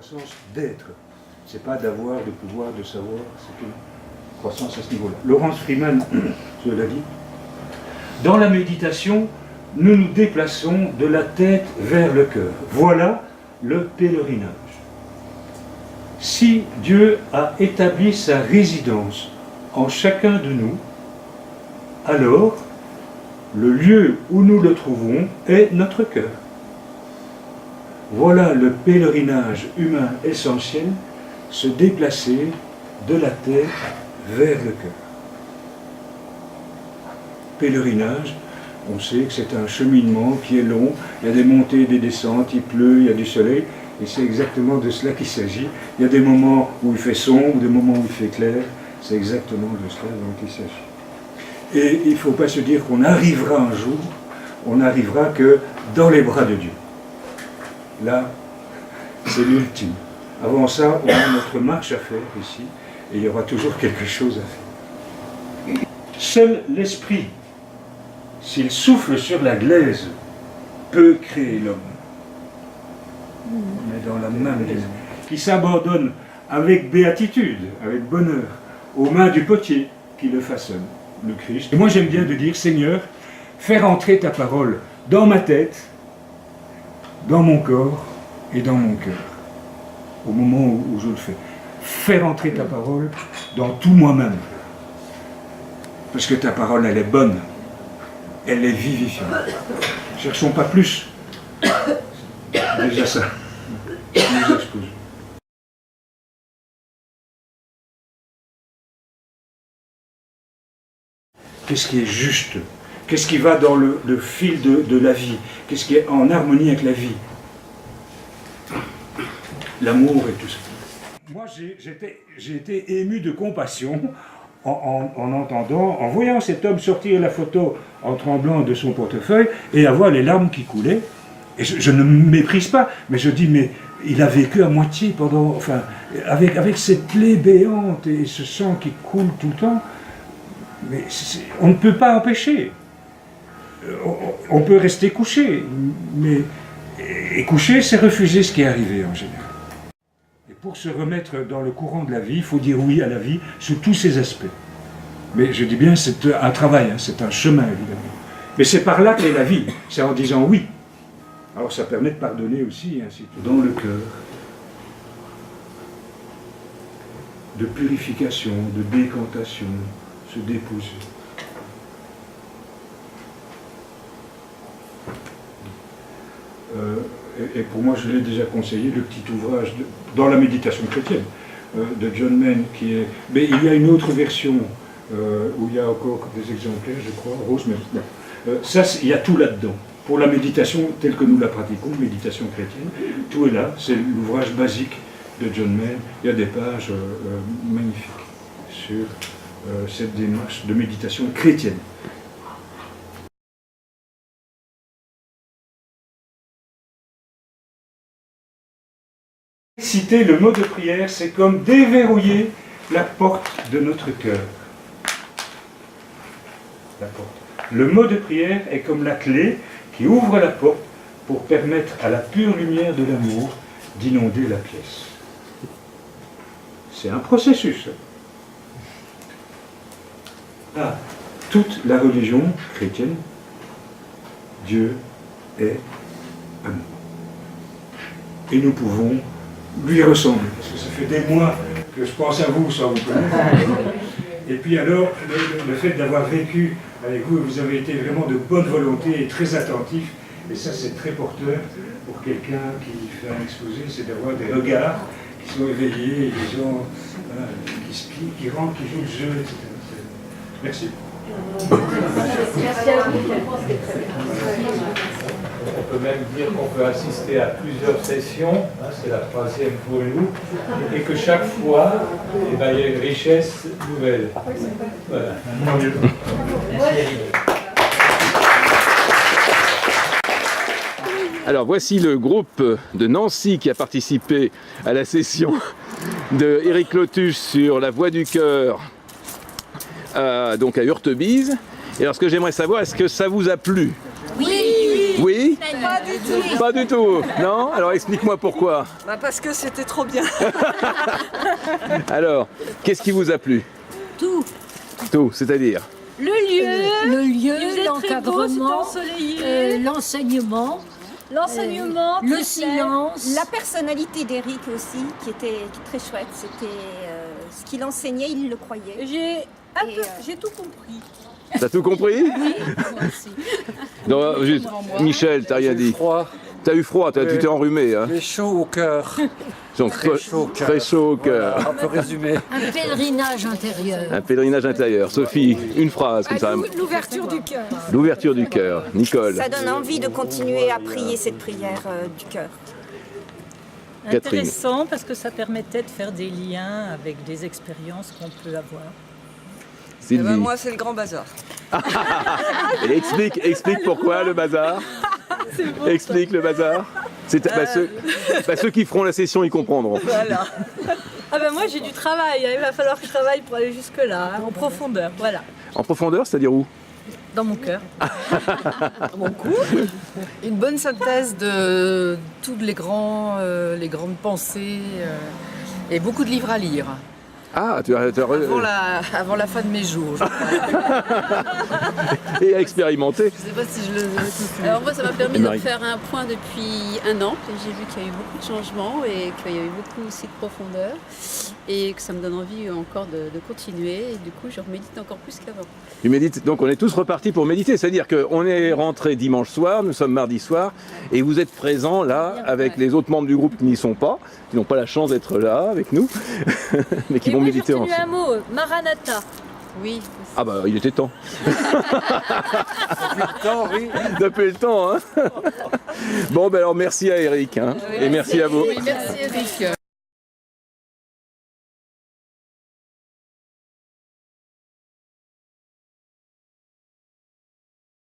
croissance d'être. Ce n'est pas d'avoir, de pouvoir, de savoir, c'est une croissance à ce niveau-là. Laurence Freeman, je l'ai dit, dans la méditation, nous nous déplaçons de la tête vers le cœur. Voilà le pèlerinage. Si Dieu a établi sa résidence en chacun de nous, alors le lieu où nous le trouvons est notre cœur. Voilà le pèlerinage humain essentiel, se déplacer de la tête vers le cœur. Pèlerinage, on sait que c'est un cheminement qui est long, il y a des montées et des descentes, il pleut, il y a du soleil, et c'est exactement de cela qu'il s'agit. Il y a des moments où il fait sombre, des moments où il fait clair, c'est exactement de cela dont il s'agit. Et il ne faut pas se dire qu'on arrivera un jour, on n'arrivera que dans les bras de Dieu. Là, c'est l'ultime. Avant ça, on a notre marche à faire ici, et il y aura toujours quelque chose à faire. Seul l'esprit, s'il souffle sur la glaise, peut créer l'homme. Mais dans la main de Dieu, qui s'abandonne avec béatitude, avec bonheur, aux mains du potier qui le façonne, le Christ. Et moi j'aime bien de dire, Seigneur, fais rentrer ta parole dans ma tête, dans mon corps et dans mon cœur, au moment où je le fais. Fais rentrer ta parole dans tout moi-même. Parce que ta parole, elle est bonne. Elle est vivifiante. Cherchons pas plus. Déjà ça. Je vous excuse. Qu'est-ce qui est juste? Qu'est-ce qui va dans le fil de la vie? Qu'est-ce qui est en harmonie avec la vie? L'amour et tout ça. Moi, j'ai été ému de compassion en voyant cet homme sortir la photo en tremblant de son portefeuille et avoir les larmes qui coulaient. Et je ne me méprise pas, mais je dis, mais il a vécu à moitié pendant, enfin, avec cette plaie béante et ce sang qui coule tout le temps. Mais on ne peut pas empêcher. On peut rester couché, mais et couché, c'est refuser ce qui est arrivé en général. Et pour se remettre dans le courant de la vie, il faut dire oui à la vie sous tous ses aspects. Mais je dis bien, c'est un travail, hein, c'est un chemin évidemment. Mais c'est par là qu'est la vie, c'est en disant oui. Alors ça permet de pardonner aussi, et ainsi de suite. Dans le cœur, de purification, de décantation, se déposer. Et pour moi, je l'ai déjà conseillé, le petit ouvrage dans la méditation chrétienne de John Maine, qui est... Mais il y a une autre version où il y a encore des exemplaires, je crois, rose, mais bon. Ça, il y a tout là-dedans. Pour la méditation telle que nous la pratiquons, méditation chrétienne, tout est là. C'est l'ouvrage basique de John Maine. Il y a des pages magnifiques sur cette démarche de méditation chrétienne. Citer le mot de prière, c'est comme déverrouiller la porte de notre cœur. La porte. Le mot de prière est comme la clé qui ouvre la porte pour permettre à la pure lumière de l'amour d'inonder la pièce. C'est un processus. Ah, toute la religion chrétienne, Dieu est amour. Et nous pouvons lui ressembler, parce que ça fait des mois que je pense à vous sans vous connaître. Et puis alors, le fait d'avoir vécu avec vous, vous avez été vraiment de bonne volonté et très attentif, et ça c'est très porteur pour quelqu'un qui fait un exposé, c'est d'avoir des regards qui sont éveillés, des gens qui rentrent, qui jouent le jeu, etc. Merci. Merci à vous, je pense que c'est très bien. On peut même dire qu'on peut assister à plusieurs sessions, hein, c'est la troisième pour nous, et que chaque fois, eh ben, il y a une richesse nouvelle. Voilà. Alors voici le groupe de Nancy qui a participé à la session de Éric Lotus sur la voix du cœur, donc à Hurtebise. Et alors ce que j'aimerais savoir, est-ce que ça vous a plu? Oui. Oui? Pas du Pas du tout. Non? Alors explique-moi pourquoi. Bah parce que c'était trop bien. Alors, qu'est-ce qui vous a plu? Tout. Tout, c'est-à-dire? Le lieu, faisait l'encadrement, très beau, c'était ensoleillé. l'enseignement, L'enseignement, le très clair. silence. La personnalité d'Éric aussi, qui était très chouette, c'était ce qu'il enseignait, il le croyait. J'ai tout compris. T'as tout compris? Non, juste, Michel, t'as rien dit. Froid, T'as eu froid, tu t'es enrhumé. Hein. mais chaud au cœur. Donc, Très chaud au cœur. très chaud au cœur. Voilà, on peut résumer. Un pèlerinage intérieur. Un pèlerinage intérieur. Sophie, une phrase comme ça. L'ouverture du cœur. L'ouverture du cœur. Nicole. Ça donne envie de continuer à prier cette prière du cœur. Catherine. Intéressant parce que ça permettait de faire des liens avec des expériences qu'on peut avoir. Eh ben, Sylvie. moi, c'est le grand bazar. Et explique pourquoi le bazar. Explique le bazar. Ceux qui feront la session, ils comprendront. Voilà. Ah ben moi j'ai du travail, il va falloir que je travaille pour aller jusque-là, en profondeur, voilà. En profondeur, c'est-à-dire où? Dans mon cœur. Une bonne synthèse de toutes les grandes pensées et beaucoup de livres à lire. Ah, Avant la fin de mes jours. Je et à expérimenter. sais pas si je le tous lu. Alors moi, ça m'a permis Et de Marie. faire un point depuis 1 an. Et j'ai vu qu'il y a eu beaucoup de changements et qu'il y a eu beaucoup aussi de profondeur. Et que ça me donne envie encore de continuer. Et du coup, je remédite encore plus qu'avant. Tu médites. Donc on est tous repartis pour méditer. C'est-à-dire qu'on est rentré dimanche soir, nous sommes mardi soir, et vous êtes présents là avec les autres membres du groupe qui n'y sont pas, qui n'ont pas la chance d'être là avec nous, mais qui Et vont moi j'ai méditer retenu ensemble. un mot, Maranatha. Oui. Ah bah il était temps. Temps, oui. Depuis le temps, hein. Bon ben alors merci à Eric, hein, et merci à vous. Oui, merci Eric.